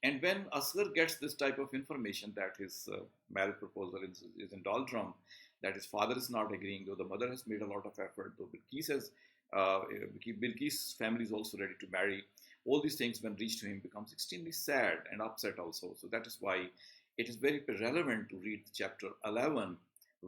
And when Asghar gets this type of information that his marriage proposal is in doldrum, that his father is not agreeing, though the mother has made a lot of effort, though Bilqis' family is also ready to marry. All these things, when reached to him, becomes extremely sad and upset also. So that is why it is very relevant to read chapter 11,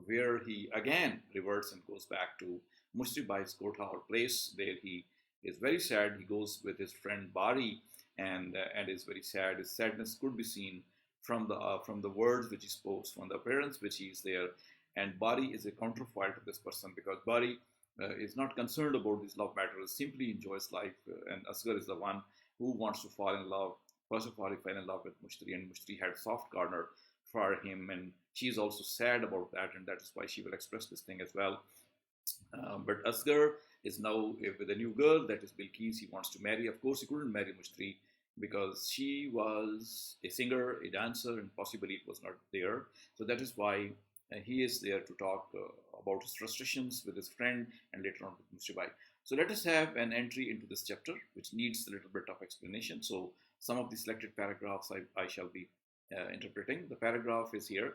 where he again reverts and goes back to Mushribai's Kotha or place where he is very sad. He goes with his friend Bari and is very sad. His sadness could be seen from the words which he spoke, from the appearance which he is there. And Bari is a counterfeit to this person because Bari is not concerned about his love matters, simply enjoys life. And Asghar is the one who wants to fall in love. First of all, he fell in love with Mushtari, and Mushtari had a soft corner for him, and she is also sad about that, and that is why she will express this thing as well. But Asghar is now with a new girl, that is Bilqis. He wants to marry. Of course, he couldn't marry Mushtari because she was a singer, a dancer, and possibly it was not there. So that is why he is there to talk about his frustrations with his friend and later on with Mushribai. So let us have an entry into this chapter, which needs a little bit of explanation. So some of the selected paragraphs I shall be interpreting. The paragraph is here.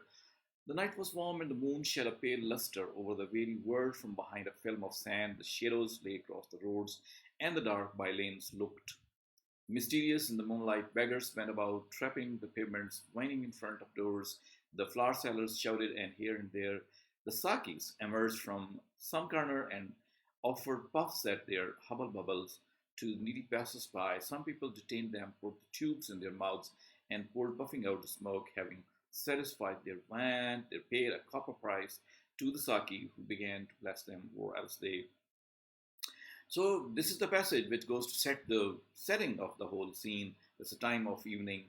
The night was warm and the moon shed a pale luster over the very world from behind a film of sand. The shadows lay across the roads and the dark by lanes looked mysterious in the moonlight. Beggars went about, trapping the pavements, whining in front of doors. The flower sellers shouted, and here and there the sakis emerged from some corner and offered puffs at their hubble bubbles to needy passers-by. Some people detained them, put the tubes in their mouths, and poured puffing out the smoke, having satisfied their want. They paid a copper price to the saki, who began to bless them, or else they. So this is the passage which goes to set the setting of the whole scene. It's a time of evening.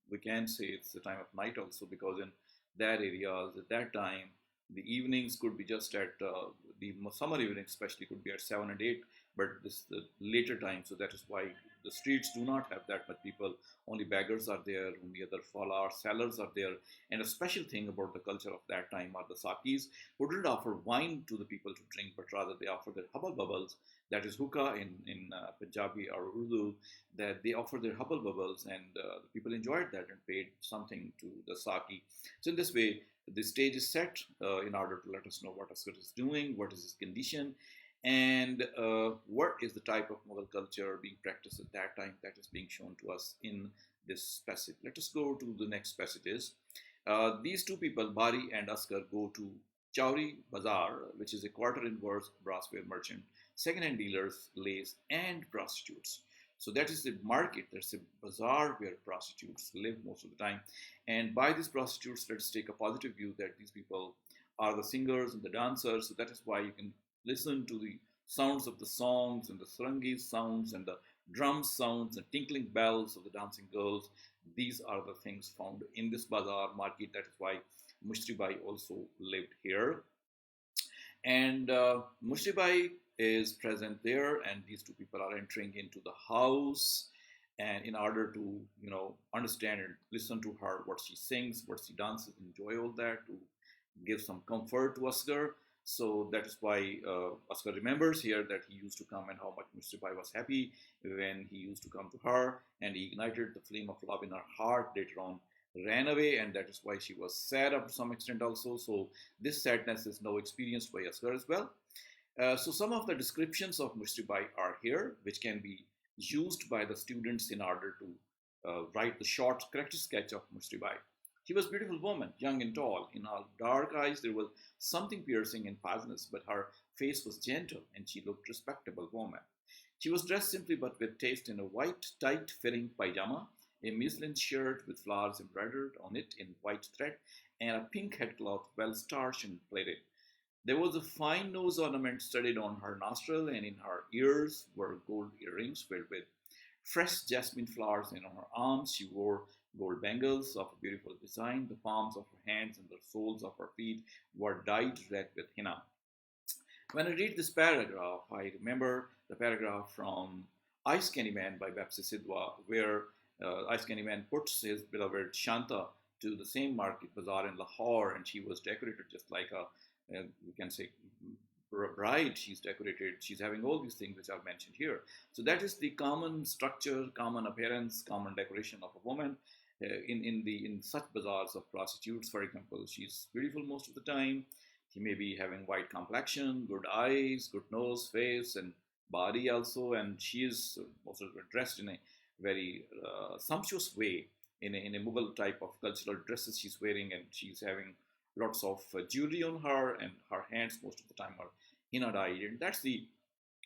We can say it's the time of night also, because in that areas at that time the evenings could be just at the summer evenings especially could be at 7 and 8, but this is the later time, so that is why the streets do not have that much people. Only beggars are there, only other flower sellers are there. And a special thing about the culture of that time are the sakis, who didn't offer wine to the people to drink, but rather they offered their hubble bubbles, that is hookah in Punjabi or Urdu, that they offered their hubble bubbles, and the people enjoyed that and paid something to the saki. So in this way, the stage is set in order to let us know what Asghar is doing, what is his condition, and what is the type of Mughal culture being practiced at that time that is being shown to us in this passage. Let us go to the next passages. These two people, Bari and Asghar, go to Chowri Bazaar, which is a quarter inverse brassware merchant, second-hand dealers, lace, and prostitutes. So that is the market, that's a bazaar where prostitutes live most of the time. And by these prostitutes, let's take a positive view that these people are the singers and the dancers. So that is why you can listen to the sounds of the songs and the sarangi sounds and the drum sounds and tinkling bells of the dancing girls. These are the things found in this bazaar market. That is why Mushribai also lived here. And Mushribai is present there, and these two people are entering into the house. And in order to, understand and listen to her, what she sings, what she dances, enjoy all that, to give some comfort to Asghar. So that is why Asghar remembers here that he used to come and how much Mushribai was happy when he used to come to her, and he ignited the flame of love in her heart. Later on, ran away, and that is why she was sad up to some extent also. So this sadness is now experienced by Asghar as well. So some of the descriptions of Mushribai are here, which can be used by the students in order to write the short character sketch of Mushribai. She was a beautiful woman, young and tall. In her dark eyes there was something piercing and poisonous, but her face was gentle, and she looked respectable woman. She was dressed simply but with taste in a white, tight-fitting pajama, a muslin shirt with flowers embroidered on it in white thread, and a pink headcloth well starched and plaited. There was a fine nose ornament studded on her nostril, and in her ears were gold earrings filled with fresh jasmine flowers, and on her arms she wore gold bangles of a beautiful design. The palms of her hands and the soles of her feet were dyed red with henna. When I read this paragraph, I remember the paragraph from Ice Candy Man by Bapsi Sidhwa, where Ice Candy Man puts his beloved Shanta to the same market bazaar in Lahore, and she was decorated just like we can say, bride, she's decorated, she's having all these things which I've mentioned here. So that is the common structure, common appearance, common decoration of a woman. In such bazaars of prostitutes, for example, she's beautiful most of the time. She may be having white complexion, good eyes, good nose, face, and body also, and she is also dressed in a very sumptuous way, in a Mughal type of cultural dresses she's wearing, and she's having lots of jewelry on her, and her hands most of the time are henna dyed, and that's the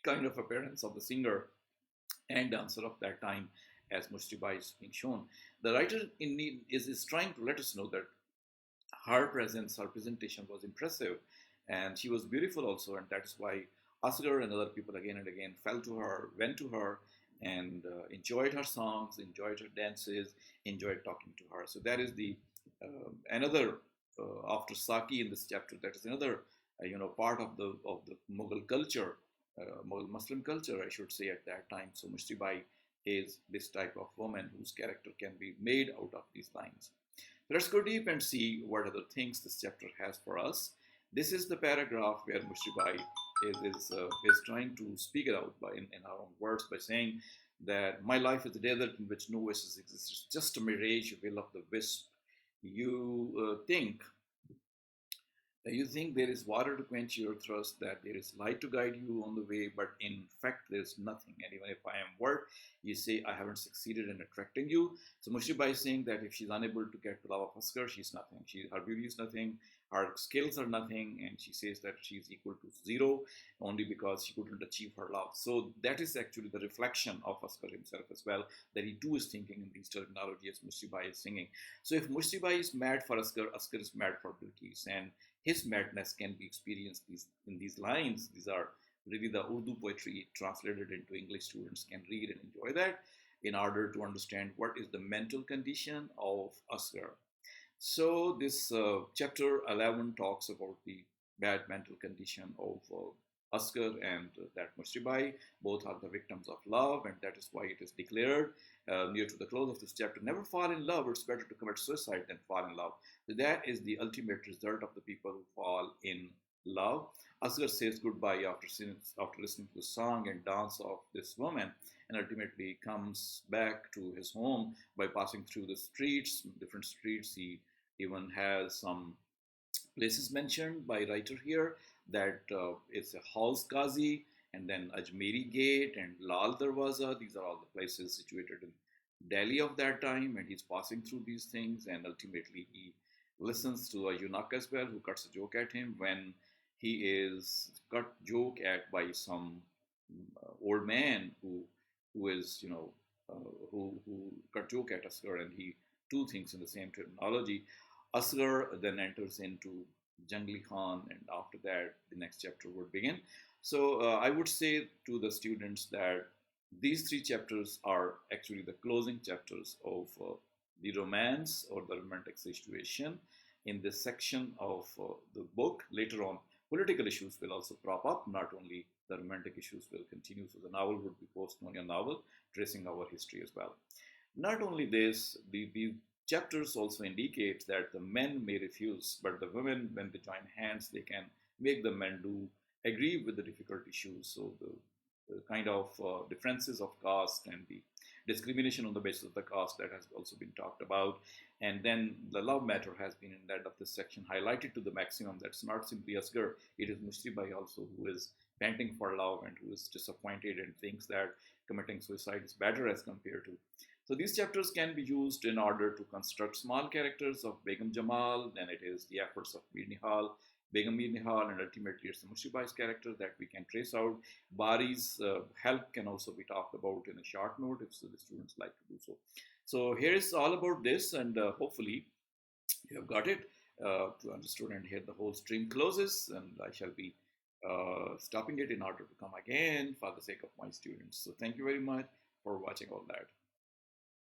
kind of appearance of the singer and dancer of that time, as Mushtibai is being shown. The writer is trying to let us know that her presence, her presentation was impressive, and she was beautiful also, and that is why Asghar and other people again and again fell to her, went to her, and enjoyed her songs, enjoyed her dances, enjoyed talking to her. So that is the another after Saki in this chapter. That is another part of the Mughal culture, Mughal Muslim culture, I should say, at that time. So Mushtibai is this type of woman whose character can be made out of these lines. Let's go deep and see what other things this chapter has for us. This is the paragraph where Mushtibai is trying to speak it out in our own words by saying that my life is a desert in which no oasis exists. It's just a mirage, you will of the wisp. You think there is water to quench your thirst, that there is light to guide you on the way, but in fact there is nothing. And even if I am worth, you say I haven't succeeded in attracting you. So Mushtibai is saying that if she's unable to get the love of Asghar, she's nothing. Her beauty is nothing, her skills are nothing, and she says that she's equal to zero only because she couldn't achieve her love. So that is actually the reflection of Asghar himself as well, that he too is thinking in these terminology as Mushtibai is singing. So if Mushtibai is mad for Asghar, Asghar is mad for Bilqis, and his madness can be experienced in these lines. These are really the Urdu poetry translated into English. Students can read and enjoy that in order to understand what is the mental condition of Asghar. So this chapter 11 talks about the bad mental condition of Asghar and that Mushtibai. Both are the victims of love, and that is why it is declared near to the close of this chapter, never fall in love. It's better to commit suicide than fall in love. So that is the ultimate result of the people who fall in love. Asghar says goodbye after listening to the song and dance of this woman, and ultimately comes back to his home by passing through the streets, different streets. He even has some places mentioned by writer here, that it's a House Qazi, and then Ajmeri Gate and Lal Darwaza. These are all the places situated in Delhi of that time, and he's passing through these things, and ultimately he listens to a eunuch as well who cuts a joke at him when he is cut joke at by some old man who is who cut joke at Asghar, and he too thinks in the same terminology. Asghar then enters into Jangli Khan, and after that, the next chapter would begin. So I would say to the students that these three chapters are actually the closing chapters of the romance or the romantic situation in this section of the book. Later on, political issues will also crop up. Not only the romantic issues will continue, so the novel would be post-colonial novel, tracing our history as well. Not only this, the chapters also indicate that the men may refuse, but the women, when they join hands, they can make the men do agree with the difficult issues. So the kind of differences of caste and the discrimination on the basis of the caste, that has also been talked about. And then the love matter has been in the end of this section highlighted to the maximum. That's not simply Asghar, it is Mushtibai also, who is panting for love and who is disappointed and thinks that committing suicide is better as compared to. So these chapters can be used in order to construct small characters of Begum Jamal. Then it is the efforts of Begum Mir Nihal, and ultimately it's the Mushtibai's character that we can trace out. Bari's help can also be talked about in a short note if the students like to do so. So here is all about this, and hopefully you have got it understood, and here the whole stream closes, and I shall be stopping it in order to come again for the sake of my students. So thank you very much for watching all that.